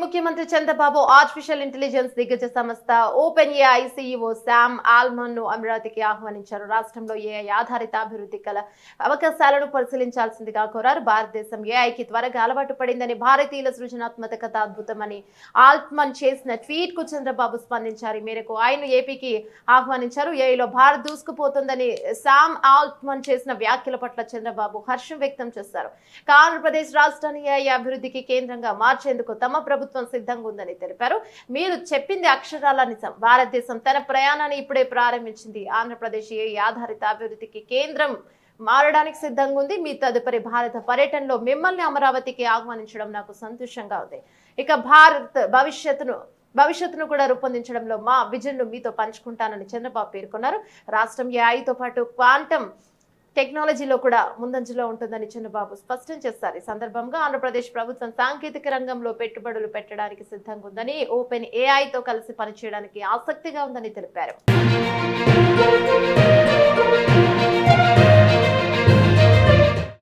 ముఖ్యమంత్రి Chandrababu artificial intelligence దిగ్గజ సంస్థ ఓపెన్ ఏఐ సీఈఓ శామ్ ఆల్మన్ ను అమరావతికి ఆహ్వానించారు. రాష్ట్రంలో ఏఐ ఆధారిత అభివృద్ధి కల అవకాశాలను పరిశీలించాల్సిందిగా కోరారు. భారతదేశం ఏఐకి త్వరగా అలవాటు పడిందని, భారతీయుల సృజనాత్మకత అద్భుతమని ఆల్మన్ చేసిన ట్వీట్ కు చంద్రబాబు స్పందించారు. ఈ మేరకు ఆయన ఏపీకి ఆహ్వానించారు. ఏఐలో భారత్ దూసుకుపోతుందని శామ్ ఆల్మన్ చేసిన వ్యాఖ్యల పట్ల చంద్రబాబు హర్షం వ్యక్తం చేశారు. ఆంధ్రప్రదేశ్ రాష్ట్రాన్ని ఏఐ అభివృద్ధికి కేంద్రంగా మార్చేందుకు తమ ప్రభుత్వం సిద్ధంగా ఉందని తెలిపారు. మీరు చెప్పింది అక్షరాల నిజం. భారతదేశం తన ప్రయాణాన్ని ఇప్పుడే ప్రారంభించింది. ఆంధ్రప్రదేశ్ ఏఐ ఆధారిత అభివృద్ధికి కేంద్రం మారడానికి సిద్ధంగా ఉంది. మీ తదుపరి భారత పర్యటనలో మిమ్మల్ని అమరావతికి ఆహ్వానించడం నాకు సంతోషంగా ఉంది. ఇక భారత్ భవిష్యత్తును కూడా రూపొందించడంలో మా విజన్ ను మీతో పంచుకుంటానని చంద్రబాబు పేర్కొన్నారు. రాష్ట్రం ఏఐతో పాటు క్వాంటం టెక్నాలజీలో కూడా ముందంజలో ఉంటుందని చంద్రబాబు స్పష్టం చేశారు. ఈ సందర్భంగా ఆంధ్రప్రదేశ్ ప్రభుత్వం సాంకేతిక రంగంలో పెట్టుబడులు పెట్టడానికి సిద్ధంగా ఉందని, ఓపెన్ ఏఐతో కలిసి పనిచేయడానికి ఆసక్తిగా ఉందని తెలిపారు.